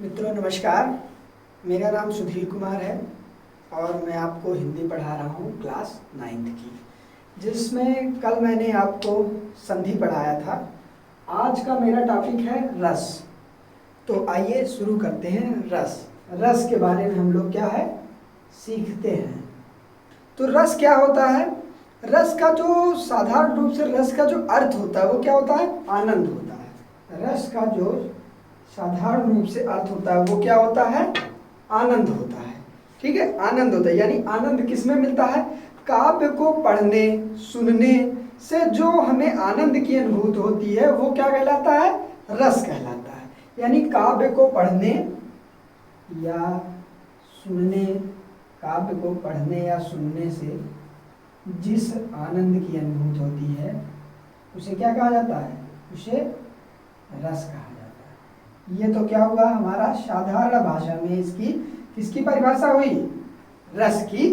मित्रों नमस्कार। मेरा नाम सुधीर कुमार है और मैं आपको हिंदी पढ़ा रहा हूँ क्लास 9th की, जिसमें कल मैंने आपको संधि पढ़ाया था। आज का मेरा टॉपिक है रस। तो आइए शुरू करते हैं। रस के बारे में हम लोग क्या है सीखते हैं। तो रस क्या होता है? रस का जो साधारण रूप से रस का जो अर्थ होता है वो क्या होता है? आनंद होता है। रस का जो साधारण रूप से अर्थ होता है वो क्या होता है? आनंद होता है। ठीक है, आनंद होता है। यानी आनंद किसमें मिलता है? काव्य को पढ़ने सुनने से जो हमें आनंद की अनुभूति होती है वो क्या कहलाता है? रस कहलाता है। यानी काव्य को पढ़ने या सुनने, काव्य को पढ़ने या सुनने से जिस आनंद की अनुभूति होती है उसे क्या कहा जाता है? उसे रस कहा जाता है। ये तो क्या हुआ हमारा साधारण भाषा में इसकी किसकी परिभाषा हुई? रस की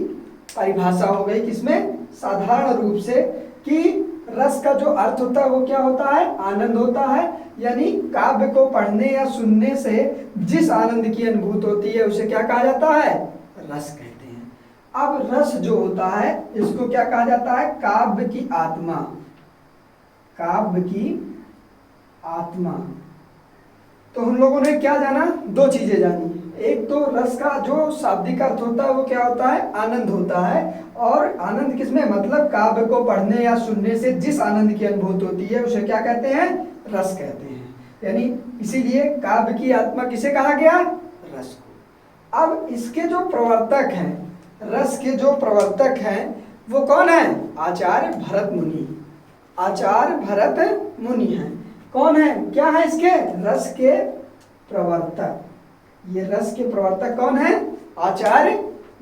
परिभाषा हो गई। किसमें? साधारण रूप से कि रस का जो अर्थ होता है वो क्या होता है? आनंद होता है। यानी काव्य को पढ़ने या सुनने से जिस आनंद की अनुभूति होती है उसे क्या कहा जाता है? रस कहते हैं। अब रस जो होता है इसको क्या कहा जाता है? काव्य की आत्मा। काव्य की आत्मा। तो हम लोगों ने क्या जाना? दो चीजें जानी। एक तो रस का जो शाब्दिक अर्थ होता है वो क्या होता है? आनंद होता है। और आनंद किसमें? मतलब काव्य को पढ़ने या सुनने से जिस आनंद की अनुभूति होती है उसे क्या कहते हैं? रस कहते हैं। यानी इसीलिए काव्य की आत्मा किसे कहा गया? रस को। अब इसके जो प्रवर्तक हैं, रस के जो प्रवर्तक हैं वो कौन है? आचार्य भरत मुनि। आचार्य भरत मुनि हैं। कौन है? क्या है इसके? रस के प्रवर्तक। ये रस के प्रवर्तक कौन है? आचार्य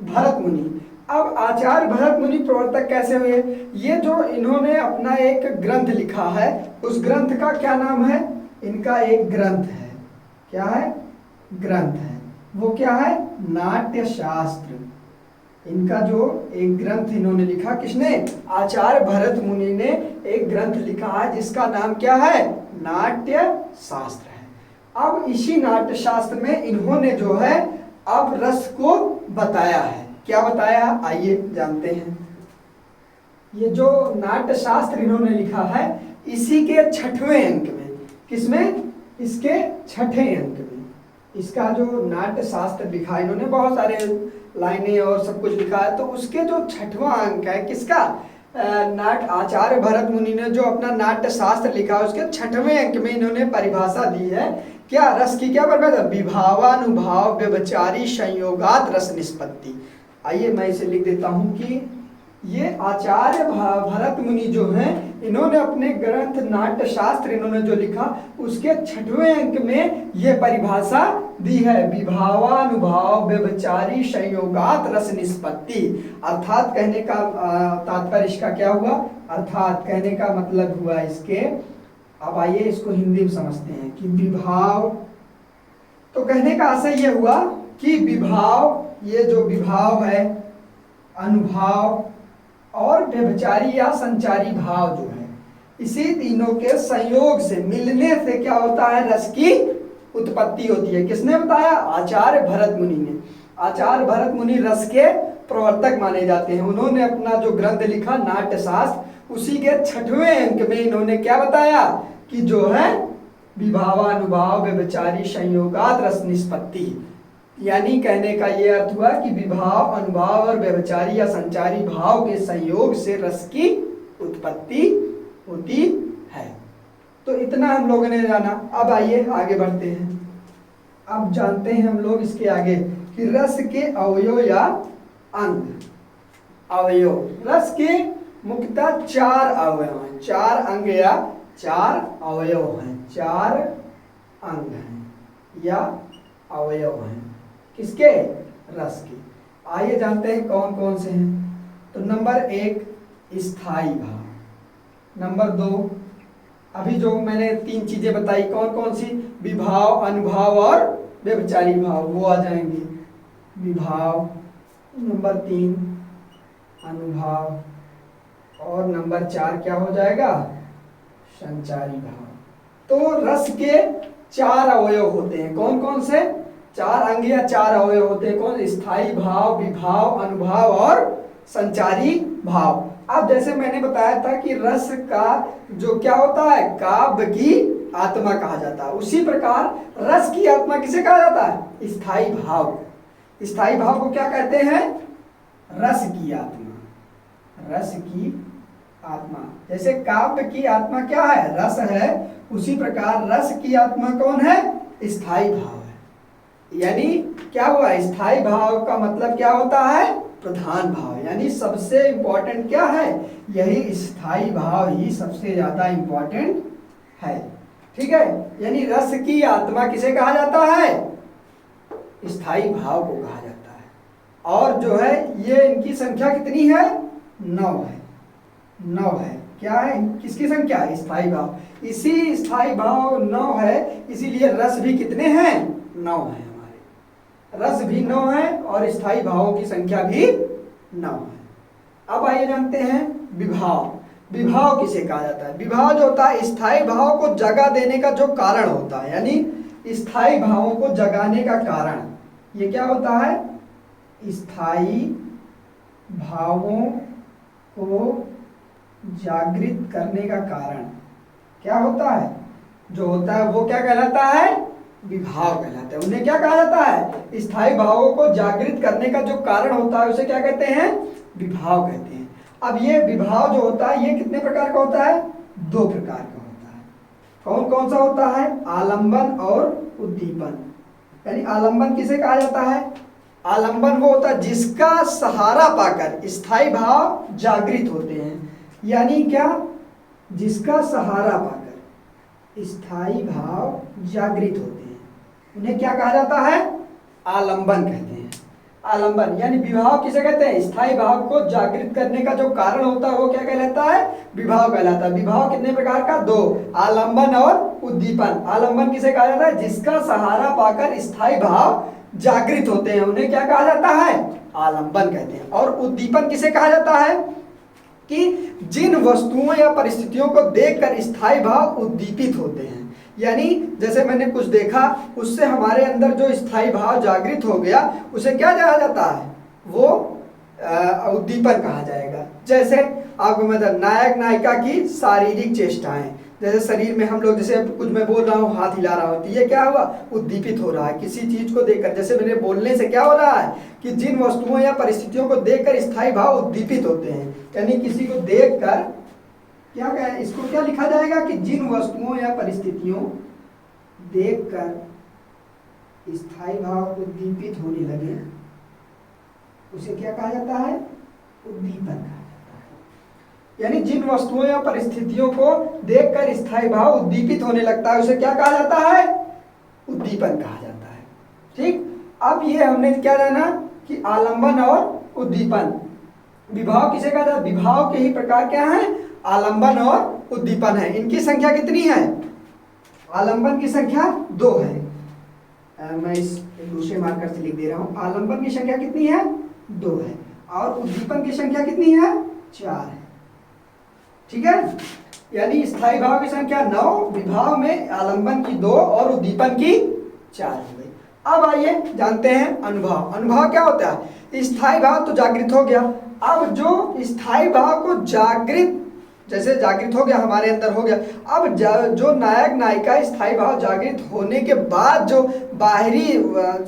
भरत मुनि। अब आचार्य भरत मुनि प्रवर्तक कैसे हुए? ये जो इन्होंने अपना एक ग्रंथ लिखा है उस ग्रंथ का क्या नाम है? इनका एक ग्रंथ है। क्या है? ग्रंथ है। वो क्या है? नाट्य शास्त्र। इनका जो एक ग्रंथ इन्होंने लिखा, किसने? आचार्य भरत मुनि ने एक ग्रंथ लिखा है जिसका नाम क्या है? नाट्य शास्त्र है। अब इसी नाट्य शास्त्र में इन्होंने जो है अब रस को बताया है। क्या बताया? आइए जानते हैं। ये जो नाट्य शास्त्र इन्होंने लिखा है इसी के 6वें अंक में। किसमें? इसके 6ठे अंक में। इसका जो नाट्य शास्त्र लिखा है इन्होंने, बहुत सारे लाइनें और सब कुछ लिखा है, तो उसके जो 6वां अंक है किसका? आचार्य भरत मुनि ने जो अपना नाट्य शास्त्र लिखा है उसके 6वें अंक में इन्होंने परिभाषा दी है। क्या? रस की क्या परिभाषा? विभावानुभाव व्यभिचारी संयोगात रस निष्पत्ति। आइए मैं इसे लिख देता हूं कि ये आचार्य भरत मुनि जो हैं इन्होंने अपने ग्रंथ नाट्य शास्त्र इन्होंने जो लिखा उसके 6वें अंक में ये परिभाषा दी है। विभावानुभाव व्यभिचारी संयोगात रस निष्पत्ति। अर्थात कहने का तात्पर्य इसका क्या हुआ? अर्थात कहने का मतलब हुआ इसके, अब आइए इसको हिंदी में समझते हैं कि विभाव, तो कहने का आशय ये हुआ कि विभाव, ये जो विभाव है, अनुभाव और व्यभिचारी या संचारी भाव जो है, इसी तीनों के संयोग से, मिलने से क्या होता है? रस की उत्पत्ति होती है। किसने बताया? आचार्य भरत मुनि ने। आचार्य भरत मुनि रस के प्रवर्तक माने जाते हैं। उन्होंने अपना जो ग्रंथ लिखा नाट्य शास्त्र उसी के 6वें अंक में इन्होंने क्या बताया कि जो है विभावानुभाव व्यभिचारी संयोगात रस निष्पत्ति। यानी कहने का ये अर्थ हुआ कि विभाव, अनुभाव और व्यभिचारी या संचारी भाव के संयोग से रस की उत्पत्ति होती है। तो इतना हम लोगों ने जाना। अब आइए आगे बढ़ते हैं। अब जानते हैं हम लोग इसके आगे कि रस के अवयव या अंग। अवयव, रस के मुख्यतः 4 अवयव हैं। 4 अंग या 4 अवयव हैं। 4 अंग हैं या अवयव हैं। किसके? रस के। आइए जानते हैं कौन कौन से हैं। तो नंबर 1 स्थायी भाव। नंबर 2 अभी जो मैंने 3 चीजें बताई, कौन कौन सी? विभाव, अनुभाव और व्यभिचारी भाव, वो आ जाएंगे। विभाव, नंबर 3 अनुभाव, और नंबर 4 क्या हो जाएगा? संचारी भाव। तो रस के 4 अवयव होते हैं। कौन कौन से? चार अंग या चार अवयव होते हैं। कौन? स्थायी भाव, विभाव, अनुभाव और संचारी भाव। अब जैसे मैंने बताया था कि रस का जो क्या होता है, काव्य की आत्मा कहा जाता है, उसी प्रकार रस की आत्मा किसे कहा जाता है? स्थायी भाव। स्थायी भाव को क्या कहते हैं? रस की आत्मा। रस की आत्मा, जैसे काव्य की आत्मा क्या है? रस है। उसी प्रकार रस की आत्मा कौन है? स्थायी भाव है। यानी क्या हुआ? स्थायी भाव का मतलब क्या होता है? प्रधान भाव। यानी सबसे इंपॉर्टेंट क्या है? यही स्थायी भाव ही सबसे ज्यादा इंपॉर्टेंट है। ठीक है, यानी रस की आत्मा किसे कहा जाता है? स्थायी भाव को कहा जाता है। और जो है ये इनकी संख्या कितनी है? 9 है। 9 है। क्या है? किसकी संख्या? स्थायी भाव। इसी स्थायी भाव 9 है, इसीलिए रस भी कितने हैं? 9 है। हमारे रस भी 9 है और स्थायी भावों की संख्या भी 9 है। अब आइए जानते हैं विभाव। विभाव किसे कहा जाता है? विभाव जो होता है स्थायी भाव को जगा देने का जो कारण होता है, यानी स्थायी भावों को जगाने का कारण, ये क्या होता है? स्थायी भावों को जागृत करने का कारण क्या होता है? जो होता है वो क्या कहलाता है? विभाव कहलाता है। उन्हें क्या कहा जाता है? स्थायी भावों को जागृत करने का जो कारण होता है उसे क्या कहते हैं? विभाव कहते हैं। अब ये विभाव जो होता है ये कितने प्रकार का होता है? 2 प्रकार का होता है। कौन कौन सा होता है? आलंबन और उद्दीपन। यानी आलंबन किसे कहा जाता है? आलंबन वो होता है जिसका सहारा पाकर स्थायी भाव जागृत होते हैं। यानी क्या? जिसका सहारा पाकर स्थायी भाव जागृत होते हैं, उन्हें क्या कहा जाता है? आलंबन कहते हैं। आलंबन यानी विभाव किसे कहते हैं? स्थायी भाव को जागृत करने का जो कारण होता है वो क्या कहलाता है? विभाव कहलाता है। विभाव कितने प्रकार का? 2, आलंबन और उद्दीपन। आलंबन किसे कहा जाता है? जिसका सहारा पाकर स्थायी भाव जागृत होते हैं, उन्हें क्या कहा जाता है? आलंबन कहते हैं। और उद्दीपन किसे कहा जाता है? कि जिन वस्तुओं या परिस्थितियों को देखकर स्थायी भाव उद्दीपित होते हैं। यानी जैसे मैंने कुछ देखा, उससे हमारे अंदर जो स्थायी भाव जागृत हो गया, उसे क्या कहा जाता है? वो उद्दीपन कहा जाएगा। जैसे आपको मतलब नायक नायिका की शारीरिक चेष्टाएं, जैसे शरीर में हम लोग, जैसे कुछ मैं बोल रहा हूँ, हाथ हिला रहा हूँ, तो ये क्या हुआ? उद्दीपित हो रहा है किसी चीज को देखकर। जैसे मेरे बोलने से क्या हो रहा है कि जिन वस्तुओं या परिस्थितियों को देखकर स्थायी भाव उद्दीपित होते हैं। यानी किसी को देखकर क्या कहें, इसको क्या लिखा जाएगा कि जिन वस्तुओं या परिस्थितियों देखकर स्थायी भाव उद्दीपित होने लगे, उसे क्या कहा जाता है? उद्दीपन कहा जाता है। यानी जिन वस्तुओं या परिस्थितियों को देखकर स्थायी भाव उद्दीपित होने लगता है, उसे क्या कहा जाता है? उद्दीपन कहा जाता है। ठीक, अब ये हमने क्या जाना कि आलंबन और उद्दीपन। विभाव किसे कहा जाता है? विभाव के ही प्रकार क्या है? आलंबन और उद्दीपन है। इनकी संख्या कितनी है? आलंबन की संख्या 2 है। मैं इस दूसरे मार्कर से लिख दे रहा हूं। आलंबन की संख्या कितनी है? 2 है। और उद्दीपन की संख्या कितनी है? 4 है। ठीक है, यानी स्थायी भाव की संख्या 9, विभाव में आलंबन की 2 और उद्दीपन की 4 हो गई। अब आइए जानते हैं अनुभव। अनुभव क्या होता है? स्थायी भाव तो जागृत हो गया। अब जो स्थायी भाव को जागृत, जैसे जागृत हो गया, हमारे अंदर हो गया, अब जो नायक नायिका स्थायी भाव जागृत होने के बाद जो बाहरी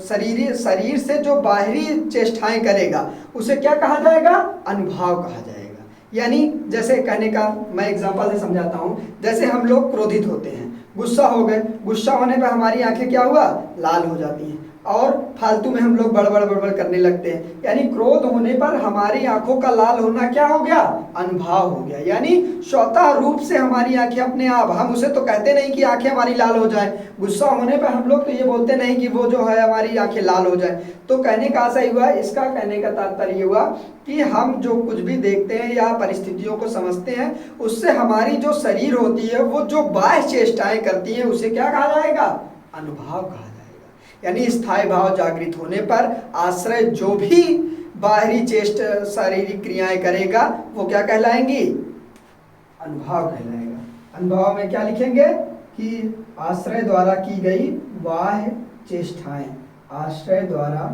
शरीर से जो बाहरी चेष्टाएं करेगा, उसे क्या कहा जाएगा? अनुभव कहा जाएगा। यानी जैसे कहने का मैं एग्जांपल से समझाता हूँ। जैसे हम लोग क्रोधित होते हैं, गुस्सा हो गए, गुस्सा होने पर हमारी आंखें क्या हुआ? लाल हो जाती हैं और फालतू में हम लोग बड़बड़ बड़बड़ करने लगते हैं। यानी क्रोध होने पर हमारी आंखों का लाल होना क्या हो गया? अनुभव हो गया। यानी स्वतः रूप से हमारी आंखें अपने आप, हम उसे तो कहते नहीं कि आंखें हमारी लाल हो जाए। गुस्सा होने पर हम लोग तो ये बोलते नहीं कि वो जो है हमारी आंखें लाल हो जाए। तो कहने का आशा हुआ, इसका कहने का तात्पर्य हुआ कि हम जो कुछ भी देखते हैं या परिस्थितियों को समझते हैं, उससे हमारी जो शरीर होती है, वो जो बाह्य चेष्टाएं करती है, उसे क्या कहा जाएगा? अनुभव कहा जाएगा। यानी स्थायी भाव जागृत होने पर आश्रय जो भी बाहरी चेष्ट शारीरिक क्रियाएं करेगा, वो क्या कहलाएंगी? अनुभव कहलाएगा। अनुभव में क्या लिखेंगे कि आश्रय द्वारा की गई बाह्य चेष्टाएं, आश्रय द्वारा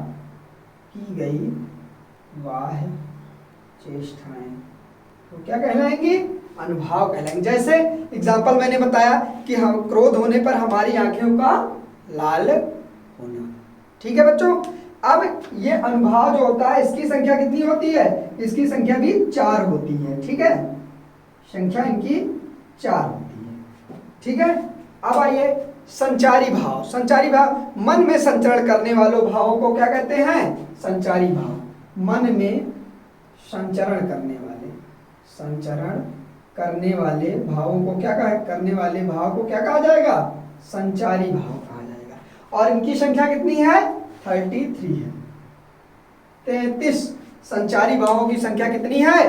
की गई बाह्य चेष्टाएं तो क्या कहलाएंगी? अनुभाव कहलाएंगे। जैसे एग्जाम्पल मैंने बताया कि हम क्रोध होने पर हमारी आंखों का लाल होना। ठीक है बच्चों, अब ये अनुभाव जो होता है इसकी संख्या कितनी होती है? इसकी संख्या भी 4 होती है। ठीक है, संख्या इनकी 4 होती है। ठीक है, अब आइए संचारी भाव। संचारी भाव मन में संचरण करने वालों भावों को क्या कहते हैं? संचारी भाव। मन में संचरण करने वाले भावों को क्या करने वाले भाव को क्या कहा जाएगा? संचारी भाव कहा जाएगा। और इनकी संख्या कितनी है? 33 है। 33 संचारी भावों की संख्या कितनी है?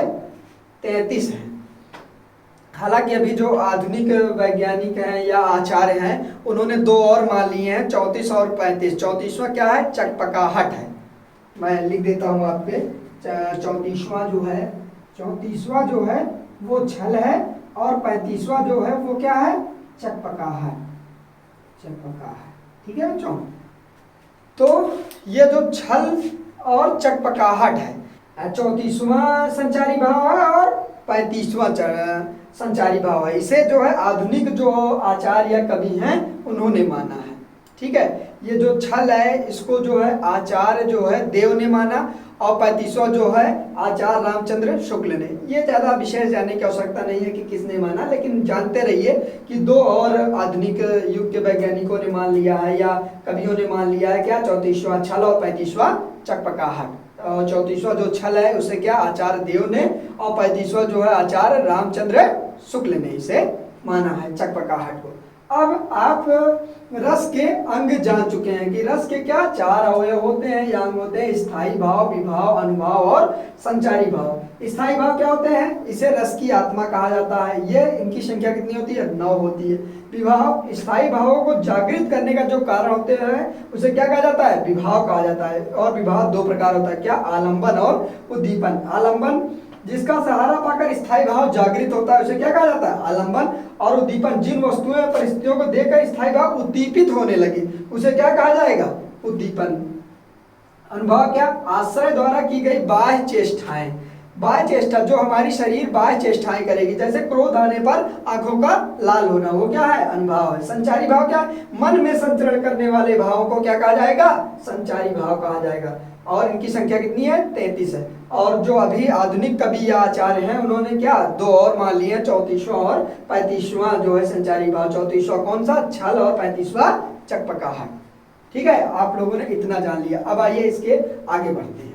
33 है। हालांकि अभी जो आधुनिक वैज्ञानिक हैं या आचार्य हैं उन्होंने 2 और मान लिए हैं, 34 और 35। 34वां क्या है? चकपकाहट है। मैं लिख देता हूँ आप पे। 34वां जो है वो छल है और 35वां जो है वो क्या है? चकपकाहट। ठीक है बच्चों, तो ये जो छल और चकपकाहट है 34वां संचारी भाव है और 35वां संचारी भाव है। इसे जो है आधुनिक जो आचार्य या कवि हैं उन्होंने माना है। ठीक है, ये जो छल है इसको जो है आचार्य जो है देव ने माना और 35वां जो है आचार्य रामचंद्र शुक्ल ने। ये ज़्यादा विशेष जानने की आवश्यकता नहीं है कि किसने माना, लेकिन जानते रहिए कि 2 और आधुनिक युग के वैज्ञानिकों ने मान लिया है या कवियों ने मान लिया है क्या? 34वां छल और 35वां चकपकाहट। 34वां जो छल है उसे क्या आचार्य देव ने और 35वां जो है आचार्य रामचंद्र शुक्ल ने इसे माना है चकपकाहट को। अब आप रस के अंग जान चुके हैं कि रस के क्या 4 अवयव होते हैं या अंग होते हैं? स्थायी भाव, विभाव, अनुभाव और संचारी भाव। स्थायी भाव क्या होते हैं? इसे रस की आत्मा कहा जाता है। ये इनकी संख्या कितनी होती है? 9 होती है। विभाव स्थायी भावों को जागृत करने का जो कारण होते हैं उसे क्या कहा जाता है? विभाव कहा जाता है। और विभाव 2 प्रकार होता है, क्या? आलंबन और उद्दीपन। आलंबन जिसका सहारा पाकर स्थायी भाव जागृत होता है उसे क्या कहा जाता है? आलंबन। और उद्दीपन जिन वस्तुओं या परिस्थितियों को देखकर स्थायी भाव उद्दीपित होने लगे उसे क्या कहा जाएगा? उद्दीपन। अनुभव क्या? आश्रय द्वारा की गई बाह्य चेष्टाएं। बाह्य चेष्टा जो हमारी शरीर बाह्य चेष्टाएं करेगी, जैसे क्रोध आने पर आंखों का लाल होना, वो क्या है? अनुभव है। संचारी भाव क्या? मन में संचरण करने वाले भावों को क्या कहा जाएगा? संचारी भाव कहा जाएगा। और इनकी संख्या कितनी है? 33 है। और जो अभी आधुनिक कवि या आचार्य हैं उन्होंने क्या 2 और मान लिए हैं, 34वां और 35वां जो है संचारी भाव। 34वां कौन सा? छल और 35वां चकपकाहट। ठीक है, आप लोगों ने इतना जान लिया। अब आइए इसके आगे बढ़ते हैं।